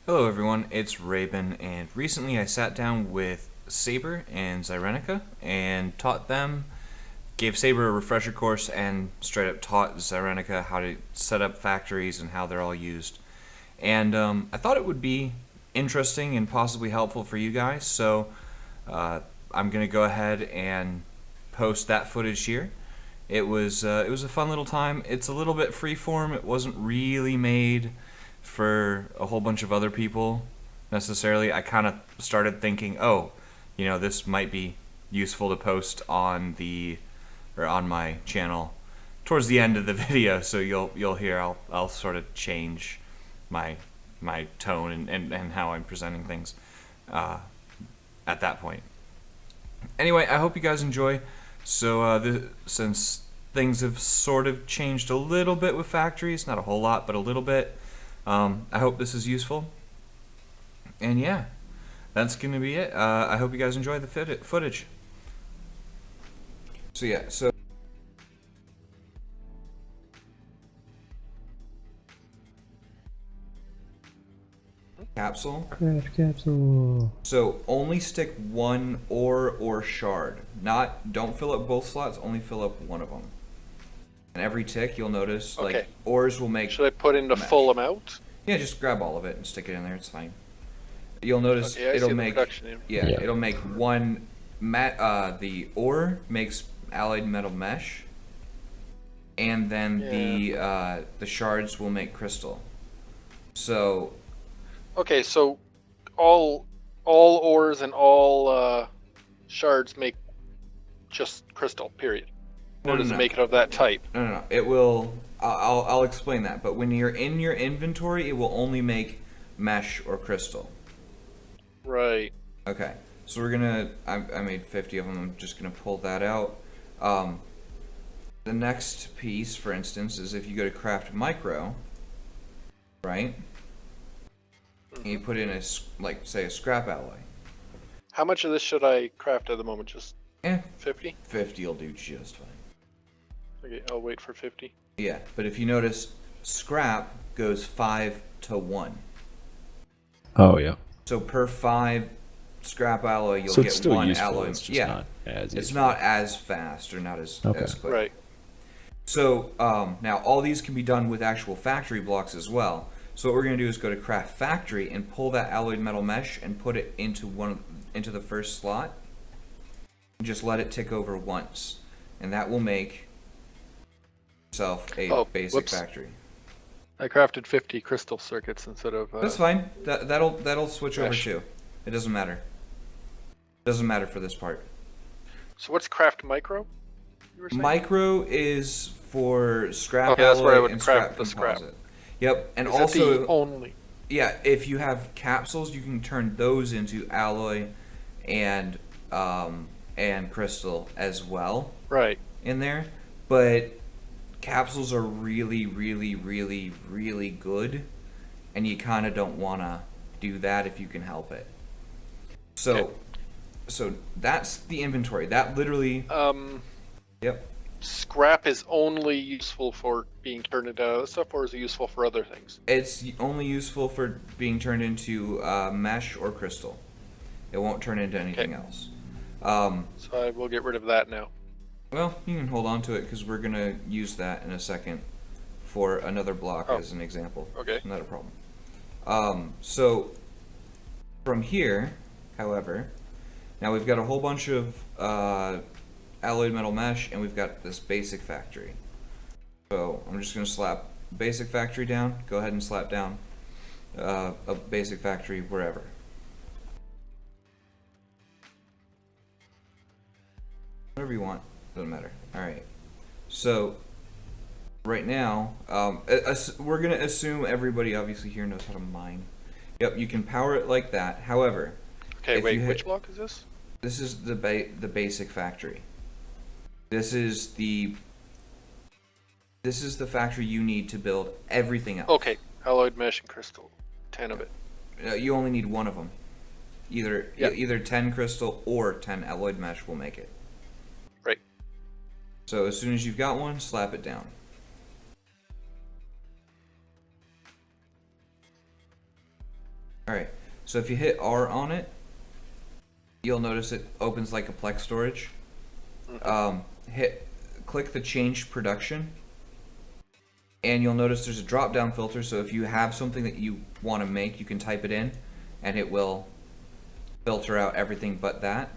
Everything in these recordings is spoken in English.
Hello everyone, it's Raven, and recently I sat down with Saber and Zyrenica and taught them, gave Saber a refresher course and straight up taught Zyrenica how to set up factories and how they're all used. And I thought it would be interesting and possibly helpful for you guys, so I'm going to go ahead and post that footage here. It was a fun little time. It's a little bit freeform. It wasn't really made for a whole bunch of other people necessarily. I kind of started thinking, oh, this might be useful to post on on my channel towards the end of the video, so you'll hear I'll sort of change my tone and how I'm presenting things at that point. Anyway, I hope you guys enjoy. So since things have sort of changed a little bit with factories, not a whole lot, but a little bit, I hope this is useful. And yeah, that's going to be it. I hope you guys enjoy the footage. So yeah, Capsule. Craft capsule. So only stick one ore or shard. Don't fill up both slots, only fill up one of them. And every tick, you'll notice, Okay. like, ores will make... Should I put in the mesh. full amount? Yeah, just grab all of it and stick it in there, it's fine. You'll notice Okay, I it'll see the make... production in. Yeah, Yeah. it'll make one... the ore makes alloyed metal mesh. And then the shards will make crystal. So... Okay, so all ores and all shards make just crystal, period. Or does it make it of that type? No. It will... I'll explain that. But when you're in your inventory, it will only make mesh or crystal. Right. Okay. So we're gonna... I made 50 of them. I'm just gonna pull that out. The next piece, for instance, is if you go to craft micro, right? And you put in say a scrap alloy. How much of this should I craft at the moment? Just 50? 50 will do just fine. Okay, I'll wait for 50. Yeah, but if you notice, scrap goes 5 to 1. Oh yeah. So per 5 scrap alloy, you'll So get it's still one useful. alloy. It's just Yeah, not as it's useful. not as fast or not as quick. Right. So now all these can be done with actual factory blocks as well. So what we're going to do is go to craft factory and pull that alloyed metal mesh and put it into the first slot. And just let it tick over once, and that will make yourself a basic factory. I crafted 50 crystal circuits instead of... That's fine. That'll switch over mesh. too. It doesn't matter. Doesn't matter for this part. So what's craft micro? You were saying? Micro is for scrap Okay, that's where I alloy would and craft scrap the scrap. composite. Yep, and Is that also the only? yeah, if you have capsules, you can turn those into alloy and crystal as well Right. in there. But capsules are really, really, really, really good, and you kind of don't want to do that if you can help it. So, Okay. so that's the inventory. That literally. Yep. Scrap is only useful for being turned into other stuff, or is it useful for other things? It's only useful for being turned into mesh or crystal. It won't turn into anything else. So I will get rid of that now. Well, you can hold on to it because we're going to use that in a second for another block as an example. Okay. Not a problem. So from here, however, now we've got a whole bunch of alloyed metal mesh, and we've got this basic factory. So I'm just going to slap basic factory down. Go ahead and slap down a basic factory wherever. Whatever you want, doesn't matter. Alright, so right now, we're going to assume everybody obviously here knows how to mine. Yep, you can power it like that. However, Okay, if wait, you which block is this? this is the basic factory. This is the factory you need to build everything else. Okay, alloyed mesh and crystal. 10 of it. You only need one of them. Either Yep. either 10 crystal or 10 alloyed mesh will make it. Right. So as soon as you've got one, slap it down. Alright, so if you hit R on it, you'll notice it opens like a Plex storage. Click the change production, and you'll notice there's a drop down filter, so if you have something that you want to make, you can type it in and it will filter out everything but that.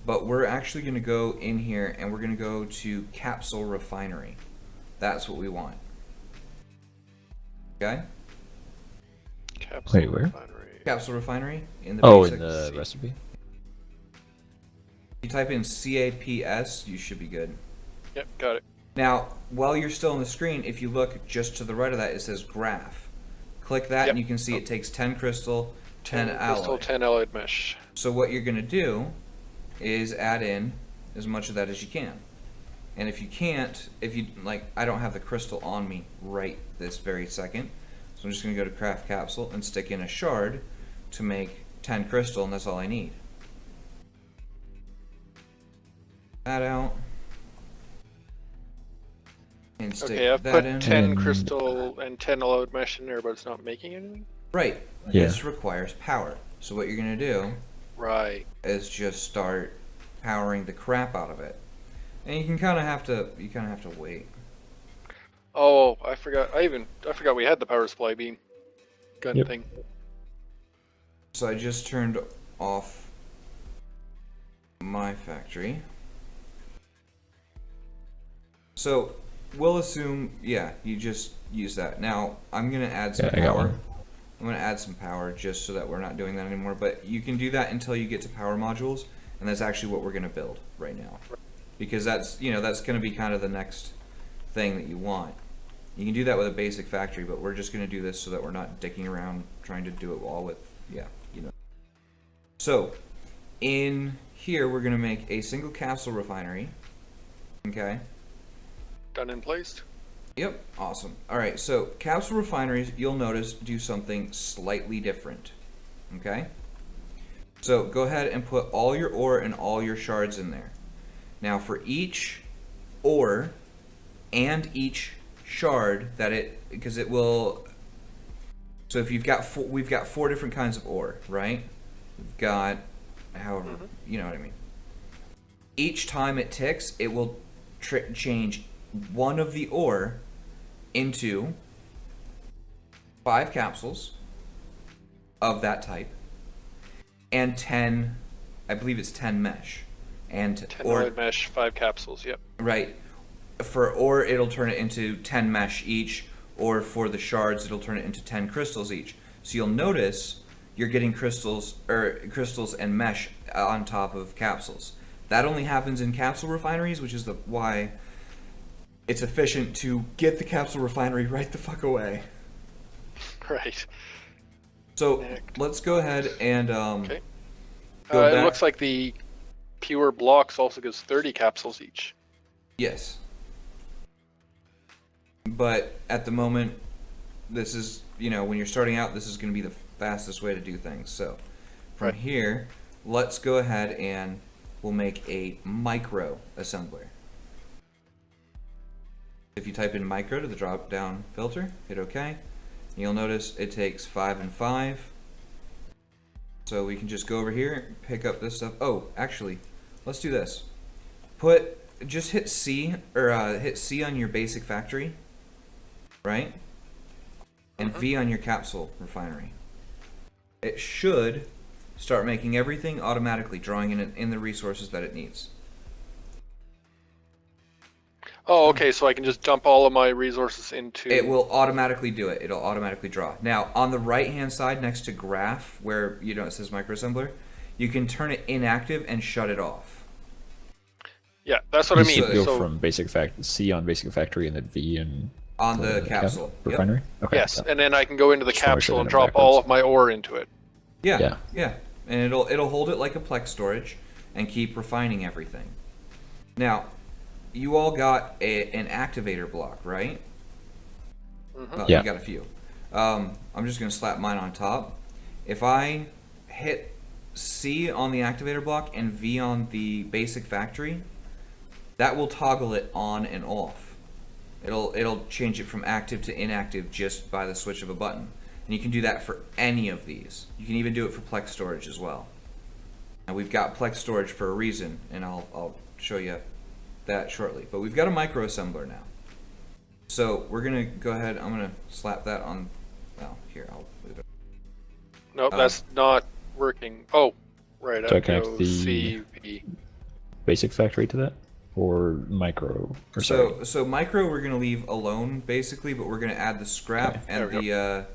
But we're actually going to go in here and we're going to go to Capsule Refinery. That's what we want. Okay? Capsule Wait, where? Refinery. Capsule Refinery in the Oh, basic. in the recipe? If you type in CAPS, you should be good. Yep, got it. Now, while you're still on the screen, if you look just to the right of that, it says graph. Click that and you can see it takes 10 crystal, 10 alloy. Crystal, 10 alloyed mesh. So what you're going to do is add in as much of that as you can. And if you can't, I don't have the crystal on me right this very second, so I'm just going to go to craft capsule and stick in a shard to make 10 crystal, and that's all I need. That out. And stick Okay, I've that put in. 10 And- crystal and 10 alloyed mesh in there, but it's not making anything? Right. Yeah. This requires power. So what you're going to do Right. is just start powering the crap out of it. And you kind of have to wait. Oh, I forgot we had the power supply beam gun Yep. thing. So I just turned off my factory. So we'll assume, yeah, you just use that. Now I'm gonna add some Yeah, I got power. one. I'm gonna add some power just so that we're not doing that anymore. But you can do that until you get to power modules, and that's actually what we're gonna build right now, because that's that's gonna be kind of the next thing that you want. You can do that with a basic factory, but we're just gonna do this so that we're not dicking around trying to do it all with So in here we're gonna make a single capsule refinery. Okay. Done and placed. Yep, awesome. Alright, so capsule refineries, you'll notice, do something slightly different. Okay? So go ahead and put all your ore and all your shards in there. Now for each ore and each shard because it will, so if we've got 4 different kinds of ore, right? We've got, however, you know what I mean. Each time it ticks, it will change one of the ore into 5 capsules of that type and 10, I believe it's 10 mesh. And 10 alloyed mesh, 5 capsules, yep. Right. For ore, it'll turn it into 10 mesh each, or for the shards, it'll turn it into 10 crystals each. So you'll notice you're getting crystals and mesh on top of capsules. That only happens in capsule refineries, which is why it's efficient to get the capsule refinery right the fuck away. Right. So let's go ahead and Okay. go It back. looks like the pure blocks also gives 30 capsules each. Yes. But at the moment, this is, when you're starting out, this is going to be the fastest way to do things. So from Right. here, let's go ahead and we'll make a micro assembler. If you type in micro to the drop down filter, hit OK. You'll notice it takes 5 and 5. So we can just go over here, pick up this stuff. Oh, actually, let's do this. Just hit C, or hit C on your basic factory, right? And V on your capsule refinery. It should start making everything automatically, drawing in the resources that it needs. Oh, okay, so I can just dump all of my resources into... It will automatically do it. It'll automatically draw. Now, on the right-hand side next to graph, where it says microassembler, you can turn it inactive and shut it off. Yeah, that's what I mean. Go So, from C on basic factory and then V On the capsule. Yep. refinery. Okay. yes, yeah. and then I can go into the Just wanna make capsule sure that and I'm drop backwards. all of my ore into it. Yeah. Yeah. And it'll hold it like a Plex storage and keep refining everything. Now, you all got an activator block, right? Well, Yeah. You got a few. I'm just going to slap mine on top. If I hit C on the activator block and V on the basic factory, that will toggle it on and off. It'll change it from active to inactive just by the switch of a button. And you can do that for any of these. You can even do it for Plex storage as well. And we've got Plex storage for a reason, and I'll show you that shortly. But we've got a microassembler now. So we're gonna go ahead, I'm gonna slap that on, well, here, I'll move it. Nope, that's not working. Oh, right, Do I I connect go the- CV. Basic factory to that, or micro? Or So micro we're gonna leave alone basically, but we're gonna add the scrap Okay. and There we the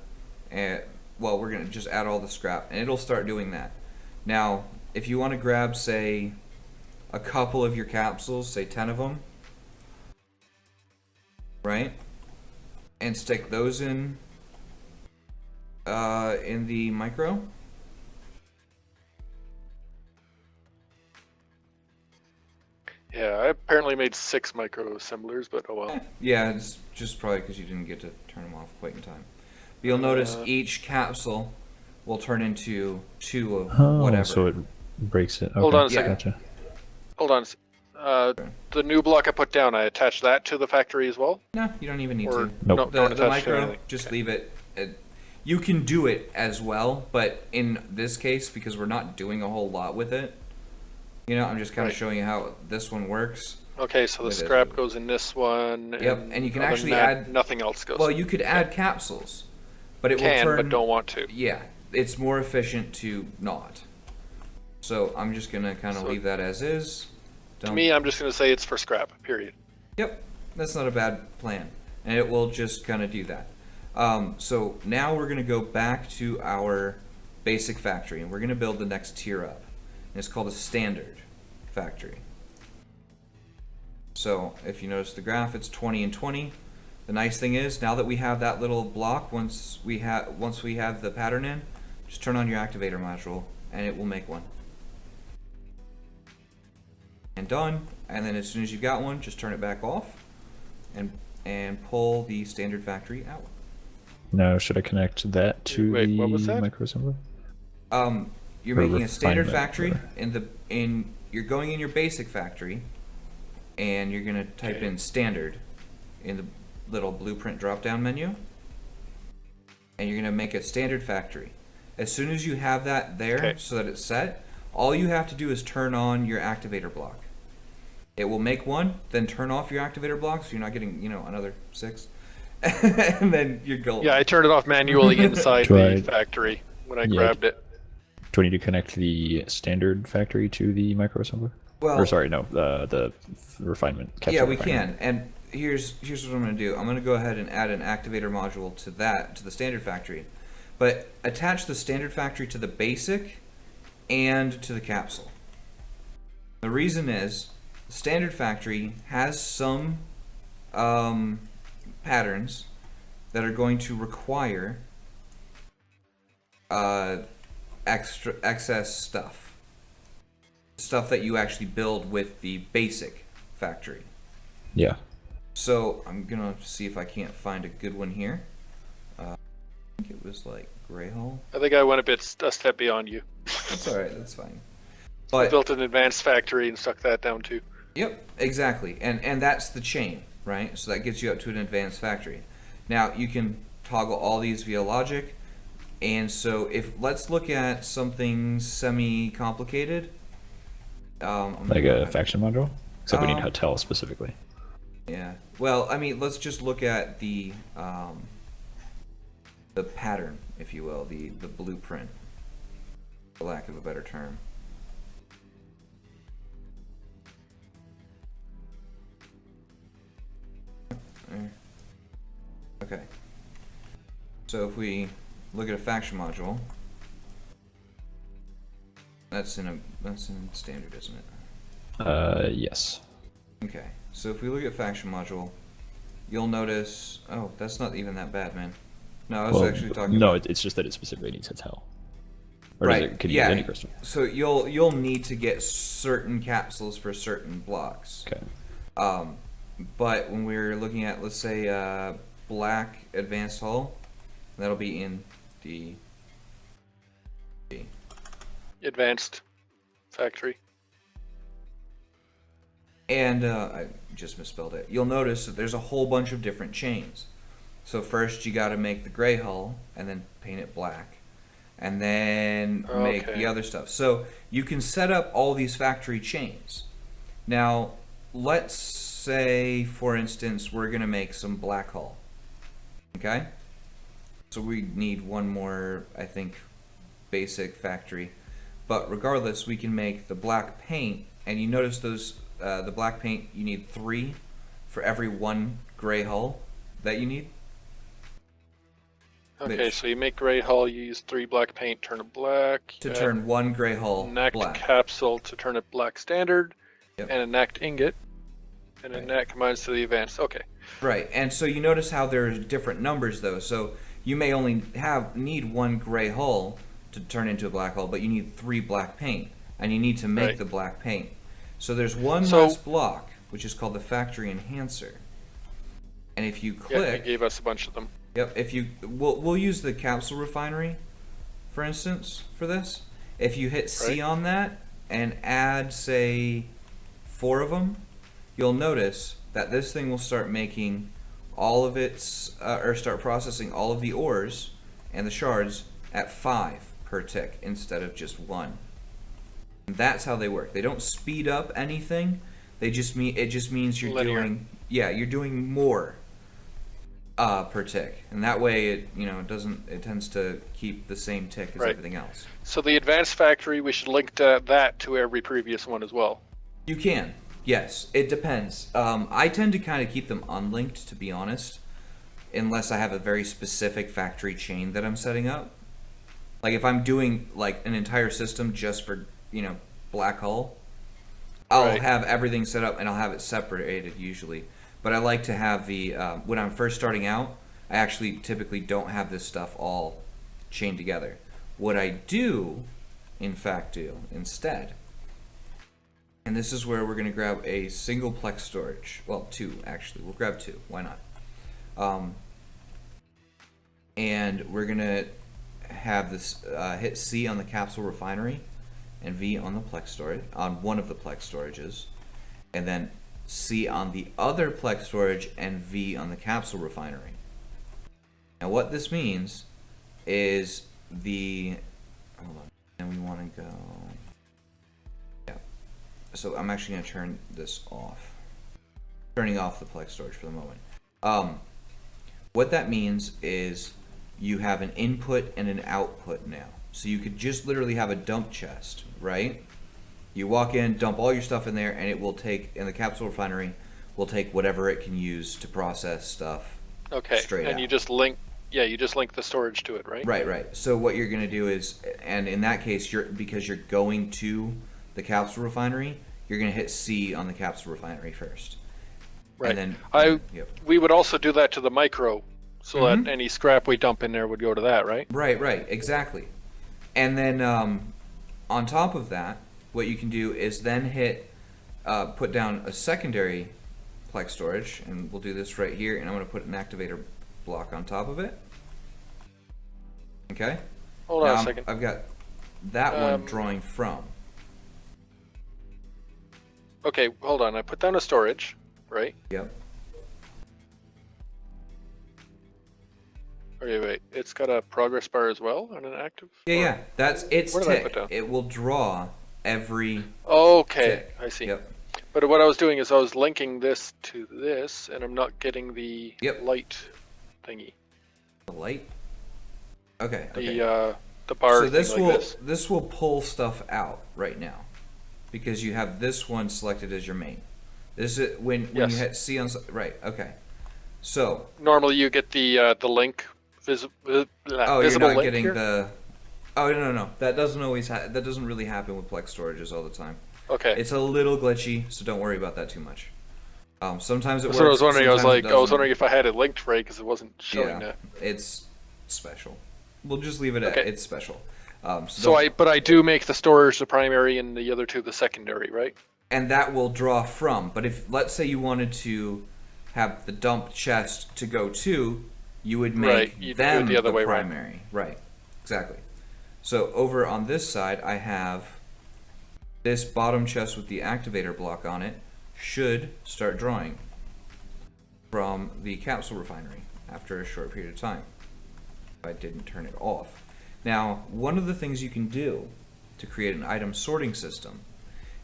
well, we're gonna just add all the scrap, and it'll start doing that. Now, if you want to grab, say, a couple of your capsules, say 10 of them, right, and stick those in the micro. Yeah, I apparently made 6 micro assemblers, but oh well. Yeah, it's just probably because you didn't get to turn them off quite in time. But you'll notice each capsule will turn into 2 of Oh, whatever. so it breaks it. Okay. Hold on a Yeah. second. Gotcha. Hold on. The new block I put down, I attach that to the factory as well? No, you don't even need Or to. Nope. no, The, don't the attach to micro, anything. just Okay. leave it. You can do it as well, but in this case, because we're not doing a whole lot with it, I'm just kind of Right. showing you how this one works. Okay, so the It is scrap what- goes in this one. Yep, and you can other actually than that, add- nothing else goes. Well, you could add capsules, but it can, will turn. but don't want to. Yeah, it's more efficient to not. So I'm just gonna kind of So- leave that as is. To me, I'm just going to say it's for scrap. Period. Yep, that's not a bad plan, and it will just kind of do that. So now we're going to go back to our basic factory, and we're going to build the next tier up. And it's called a standard factory. So if you notice the graph, it's 20 and 20. The nice thing is, now that we have that little block, once we have the pattern in, just turn on your activator module, and it will make one. And done. And then as soon as you've got one, just turn it back off, and pull the standard factory out. Now, should I connect that to Wait, the what was that? microassembler? You're Or making a standard refinement, factory you're going in your basic factory, and you're gonna type Okay. in standard in the little blueprint drop down menu, and you're gonna make a standard factory. As soon as you have that there, Okay. so that it's set, all you have to do is turn on your activator block. It will make one, then turn off your activator block, so you're not getting, another 6. And then you're golden. Yeah, I turned it off manually inside Right. the factory when I Yeah. grabbed it. Do I need to connect the standard factory to the microassembler? Well, Or sorry, no, the refinement. yeah, capsule we refinement. can. And here's what I'm going to do. I'm going to go ahead and add an activator module to the standard factory. But attach the standard factory to the basic and to the capsule. The reason is, the standard factory has some patterns that are going to require excess stuff that you actually build with the basic factory. Yeah. So I'm gonna see if I can't find a good one here. I think it was like Greyhole. I think I went a step beyond you. That's all right. That's fine. I But built an advanced factory and stuck that down too. yep, exactly. And that's the chain, right? So that gets you up to an advanced factory. Now you can toggle all these via logic. And so Like let's look at something semi-complicated. a faction module? Except we need Um, hotel specifically. Yeah. Well, I mean, let's just look at the pattern, if you will, the blueprint, for lack of a better term. There. Okay. So if we look at a faction module, that's in standard, isn't it? Yes. Okay, so if we look at faction module, you'll notice. Oh, that's not even that bad, man. No, I was actually talking. No, about, it's just that it specifically needs hotel. Or right. does it, could you yeah. use any crystal? So you'll need to get certain capsules for certain blocks. Okay. But when we're looking at, let's say, black advanced hull, that'll be in the. Advanced factory. And I just misspelled it. You'll notice that there's a whole bunch of different chains. So first you got to make the gray hull and then paint it black, and then make the other stuff. So you can set up all these factory chains. Now, let's say, for instance, we're going to make some black hull. Okay? So we need one more, I think, basic factory. But regardless, we can make the black paint, and you notice those, the black paint, you need 3 for every 1 gray hull that you need. Okay, so you make gray hull, you use 3 black paint, turn it black. To turn 1 gray hull Nact black. capsule to turn it black standard, Yep. and a Nact ingot, and a Right. Nact combines to the advanced. Okay. Right, and so you notice how there's different numbers though. So you may only need 1 gray hull to turn into a black hull, but you need 3 black paint, and you need to make Right. the black paint. So there's one So- less block, which is called the factory enhancer. And if you Yeah, click, he gave us a bunch of them. yep, if you we'll use the capsule refinery, for instance, for this. If you hit C Right. on that and add, say, 4 of them, you'll notice that this thing will start making all of its, or start processing all of the ores and the shards at 5 per tick instead of just 1. And that's how they work. They don't speed up anything. They just it just means you're Linear. you're doing more per tick, and that way it tends to keep the same tick as Right. everything else. So the advanced factory, we should link that to every previous one as well. You can, yes, it depends. I tend to kind of keep them unlinked, to be honest, unless I have a very specific factory chain that I'm setting up. Like if I'm doing like an entire system just for black hull, I'll Right. have everything set up and I'll have it separated usually. But I like to have the when I'm first starting out, I actually typically don't have this stuff all chained together. What I do, in fact, do instead, and this is where we're going to grab a single plex storage. Well, 2 actually. We'll grab 2. Why not? And we're going to have this hit C on the capsule refinery and V on the plex storage, on one of the plex storages, and then C on the other plex storage and V on the capsule refinery. Now what this means is hold on, and we want to go, yeah, so I'm actually going to turn this off, turning off the plex storage for the moment. What that means is you have an input and an output now. So you could just literally have a dump chest, right? You walk in, dump all your stuff in there, and it will take, in the capsule refinery, will take whatever it can use to process stuff. Okay. Straight and out. you just link the storage to it, right? Right. So what you're going to do is, and in that case, because you're going to the capsule refinery, you're going to hit C on the capsule refinery first. Right. And then, yep. We would also do that to the micro, so Mhm. that any scrap we dump in there would go to that, right? Right, exactly. And then on top of that, what you can do is then put down a secondary plex storage, and we'll do this right here, and I'm going to put an activator block on top of it. Okay? Hold on a second. I've got that one drawing from. Okay, hold on. I put down a storage, right? Yep. Okay, wait. It's got a progress bar as well and an active? Yeah. That's its What did I put tick. down? It will draw every Okay, tick. I see. Yep. But what I was doing is I was linking this to this, and I'm not getting the Yep. light thingy. The light. Okay. The bar So this thing will like this. will pull stuff out right now, because you have this one selected as your main. This is when Yes. you hit C on right. Okay. So Normally you get the link visible you're not link getting here? the. Oh no. That doesn't always that doesn't really happen with plex storages all the time. Okay. It's a little glitchy, so don't worry about that too much. Sometimes it That's works. what I was wondering. I was sometimes it like, I was doesn't. wondering if I had it linked right because it wasn't showing Yeah, that. it's special. We'll just leave it at Okay. it's special. So I do make the storage the primary and the other two the secondary, right? and that will draw from. But if let's say you wanted to have the dump chest to go to, you would make Right, you'd do it them the other way around. primary. Right, exactly. So over on this side, I have this bottom chest with the activator block on it should start drawing from the capsule refinery. after a short period of time if I didn't turn it off. Now, one of the things you can do to create an item sorting system,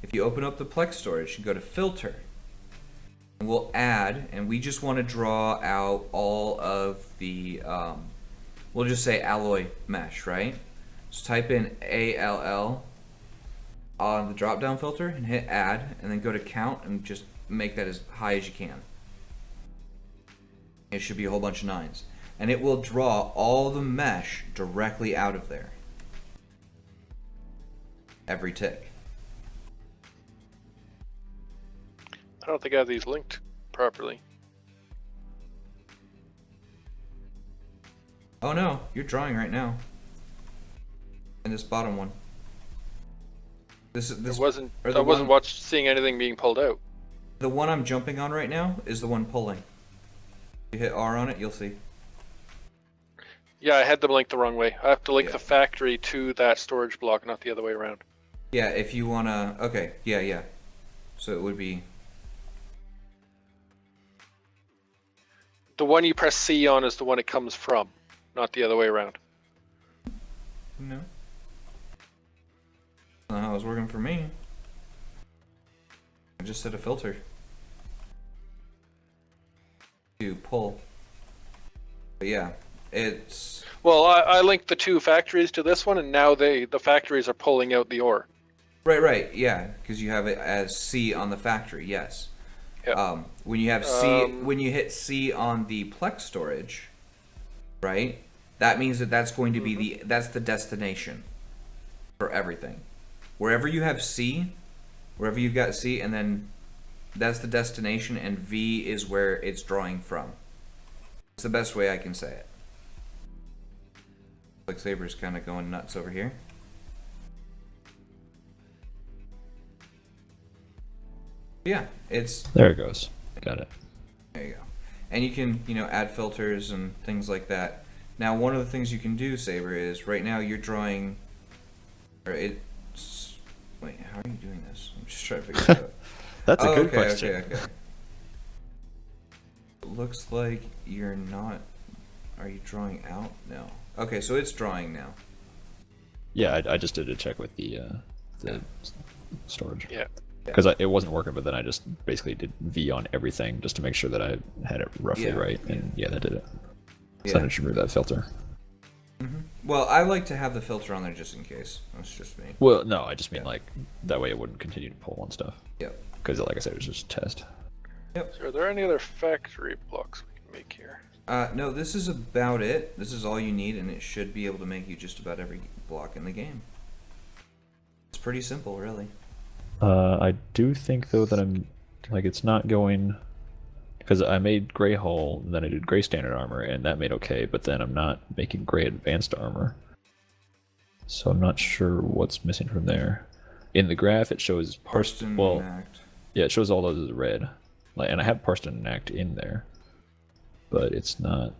if you open up the Plex storage and go to filter, and we'll add, and we just want to draw out all of the, we'll just say alloy mesh, right? So type in ALL on the drop down filter and hit add, and then go to count and just make that as high as you can. It should be a whole bunch of 9s. And it will draw all the mesh directly out of there. Every tick. I don't think I have these linked properly. Oh no, you're drawing right now. And this bottom one. This I wasn't seeing anything being pulled out. The one I'm jumping on right now is the one pulling. You hit R on it, you'll see. Yeah, I had them linked the wrong way. I have to link the factory to that storage block, not the other way around. Yeah, if you wanna, okay, yeah. So it would be, the one you press C on is the one it comes from, not the other way around. no. That's not how it was working for me. I just set a filter to pull. But yeah, it's... Well, I linked the two factories to this one, and now the factories are pulling out the ore. Right, yeah, because you have it as C on the factory, yes. Yeah. When you have C, when you hit C on the Plex storage, right? That means that that's going to be that's the destination for everything. Wherever you have C, wherever you've got C, and then that's the destination, and V is where it's drawing from. It's the best way I can say it. Like Saber's kind of going nuts over here. Yeah, it's... There it goes. Got it. There you go. And you can, add filters and things like that. Now, one of the things you can do, Saber, is right now you're drawing... Wait, how are you doing this? I'm just trying to figure it out. That's a good question. Okay. It looks like you're not... Are you drawing out? No. Okay, so it's drawing now. Yeah, I just did a check with the storage. Yeah. Because it wasn't working, but then I just basically did V on everything just to make sure that I had it roughly right, and that did it. So then I should remove that filter. Well, I like to have the filter on there just in case. That's just me. Well, no, I just mean like that way it wouldn't continue to pull on stuff. Yep. Because like I said, it was just a test. Yep. So are there any other factory blocks we can make here? No, this is about it. This is all you need, and it should be able to make you just about every block in the game. It's pretty simple, really. I do think though that I'm like it's not going because I made gray hull and then I did gray standard armor and that made okay, but then I'm not making gray advanced armor, so I'm not sure what's missing from there. In the graph, it shows Parston well, Act. yeah, it shows all those as red, like, and I have Parston and Act in there, but it's not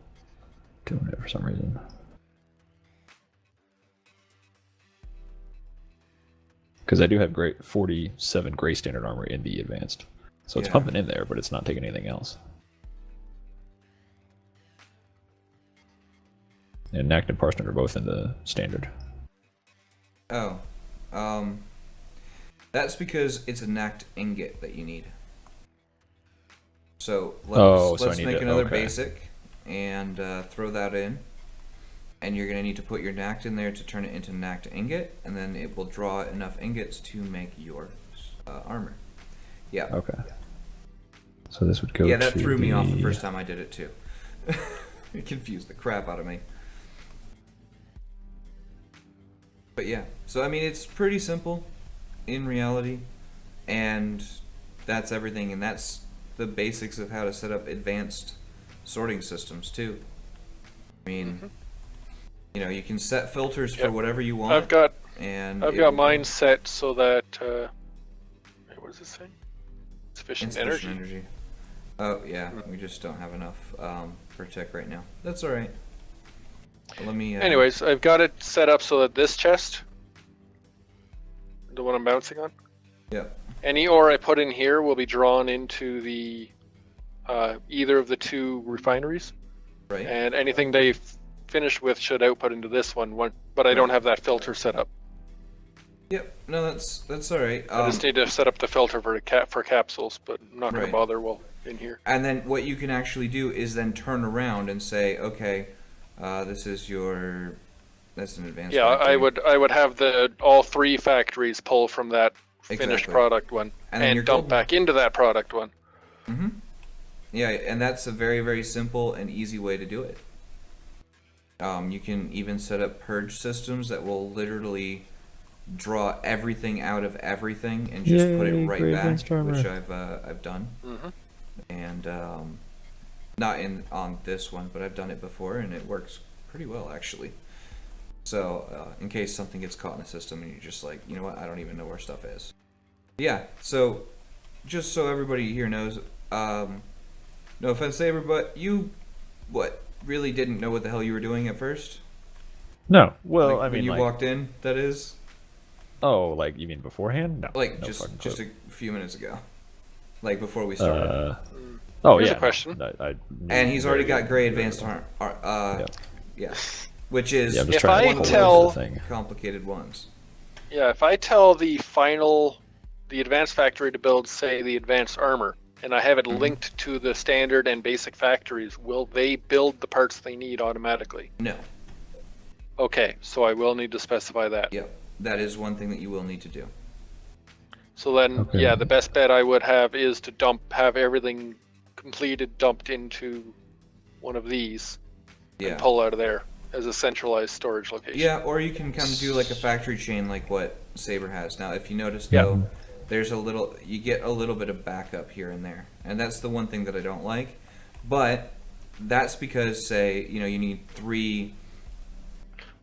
doing it for some reason. Because I do have 47 gray standard armor in the advanced. So it's pumping in there, but it's not taking anything else. And Nact and Parsnip are both in the standard. Oh. That's because it's a Nact ingot that you need. So let's make another basic and throw that in. And you're going to need to put your Nact in there to turn it into Nact ingot, and then it will draw enough ingots to make your armor. Yeah. Okay. So this would go Yeah, that threw me off the first time I did it too. It confused the crap out of me. But yeah, so I mean it's pretty simple in reality, and that's everything, and that's the basics of how to set up advanced sorting systems too. I mean... you can set filters for whatever you want. I've got mine go. set so that what does it say? Sufficient energy. energy. Oh yeah, we just don't have enough for tech right now. That's all right. Let me. Anyways, I've got it set up so that this chest, the one I'm bouncing on, any ore I put in here will be drawn into the either of the two refineries. Right. and anything they finish with should output into this one. But I don't have that filter set up. Yep. No, that's all right. I just need to set up the filter for capsules, but I'm not going Right. to bother while in here. And then what you can actually do is then turn around and say, okay, this is your. That's an advanced. Yeah, factory. I would have all 3 factories pull from that finished Exactly. product one And then you're and dump golden. back into that product one. Mm-hmm. Yeah, and that's a very, very simple and easy way to do it. You can even set up purge systems that will literally draw everything out of everything and just put it Yay, right great back, advanced armor. which I've done, Hmm. and not on this one, but I've done it before, and it works pretty well actually. So in case something gets caught in a system and you're just like, you know what, I don't even know where stuff is. Yeah. So just so everybody here knows, no offense, Saber, but you really didn't know what the hell you were doing at first? No. Well, Like, I mean, when you like, walked in, that is. oh, like you mean beforehand? No. Like no just fucking just clue. a few minutes ago, like before we started. Oh Here's yeah. a question. No, I And he's already got gray very advanced well. yeah, which is Yeah, I'm just If trying to I pull tell- the thing. complicated ones. Yeah, if I tell the advanced factory to build, say, the advanced armor, and I have it Mhm. linked to the standard and basic factories, will they build the parts they need automatically? No. Okay, so I will need to specify that. Yep. That is one thing that you will need to do. So then, Okay. yeah, the best bet I would have is to have everything completed, dumped into one of these, Yeah. and pull out of there as a centralized storage location. Yeah, or you can kind of do like a factory chain like what Saber has. Now, if you notice Yeah. though, you get a little bit of backup here and there. And that's the one thing that I don't like. But that's because, say, you need 3.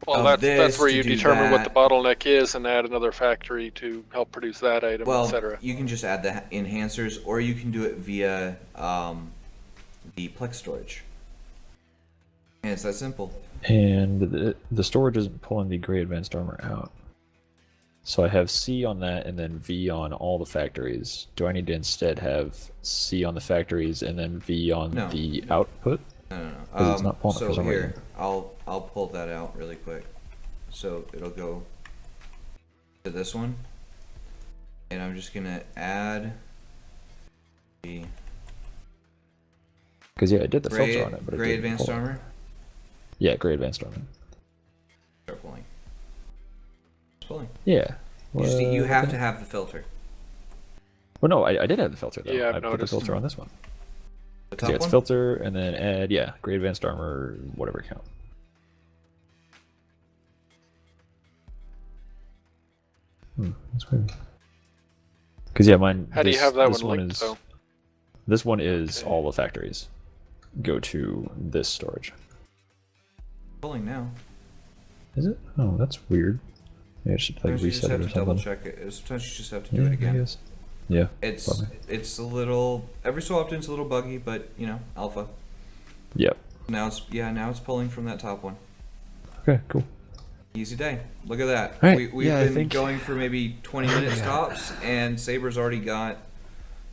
Well, of that's this where to you do determine what that. the bottleneck is and add another factory to help produce that item, Well, etc. you can just add the enhancers, or you can do it via the Plex storage. And it's that simple. And the storage isn't pulling the gray advanced armor out. So I have C on that and then V on all the factories. Do I need to instead have C on the factories and then V on No. the output? No. 'Cause it's not pulling it So for some here, reason. I'll pull that out really quick. So it'll go to this one, and I'm just gonna add the Because yeah, I did the gray, filter on it, but gray it didn't advanced pull it. armor. Yeah, gray advanced armor. Start pulling. It's pulling. Yeah. You have okay. to have the filter. Well, no, I did have the filter though. Yeah, I've I put the noticed. filter on this one. The 'Cause, top yeah, it's one. filter and then add gray advanced armor, whatever count. That's weird. Because yeah, mine. How do you have that this one linked, is, though? This one is Okay. all the factories. Go to this storage. Pulling now. Is it? Oh, that's weird. Maybe I should like Sometimes you just reset have it or to double something. check it. Sometimes you just have to do Yeah, it I again. guess. Yeah. It's probably. it's a little every so often it's a little buggy, but alpha. Yep. Now it's pulling from that top one. Okay. Cool. Easy day. Look at that. Alright, We've yeah, I been think- going for maybe 20 minutes tops, and Saber's already got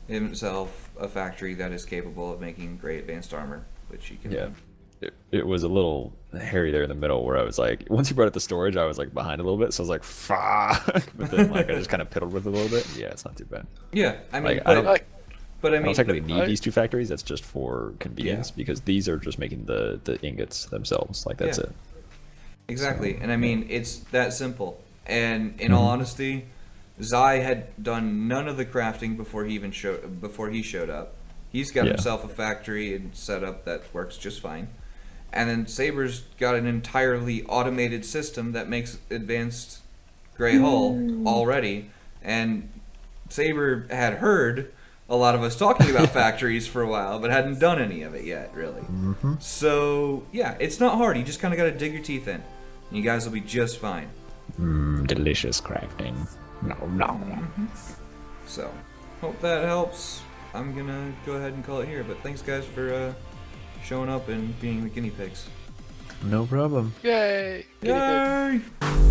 himself a factory that is capable of making great advanced armor, which he can. Yeah. It was a little hairy there in the middle where I was like, once you brought it to storage, I was like behind a little bit, so I was like, fuck. But then like I just kind of piddled with it a little bit. Yeah, it's not too bad. Yeah, I mean, Like, I don't- but I I mean, don't technically need I- these 2 factories. That's just for convenience because these are just making the ingots themselves. Like that's Yeah. it. exactly. And I mean, it's that simple. And in all honesty, Zy had done none of the crafting before he showed up. He's got Yeah. himself a factory and set up that works just fine. And then Saber's got an entirely automated system that makes advanced gray hull already. And Saber had heard a lot of us talking about factories for a while, but hadn't done any of it yet, really. So, yeah, it's not hard. You just kind of got to dig your teeth in. And you guys will be just fine. Delicious crafting. No. So, hope that helps. I'm going to go ahead and call it here. But thanks, guys, for showing up and being the guinea pigs. No problem. Yay! Guinea pig. Yay!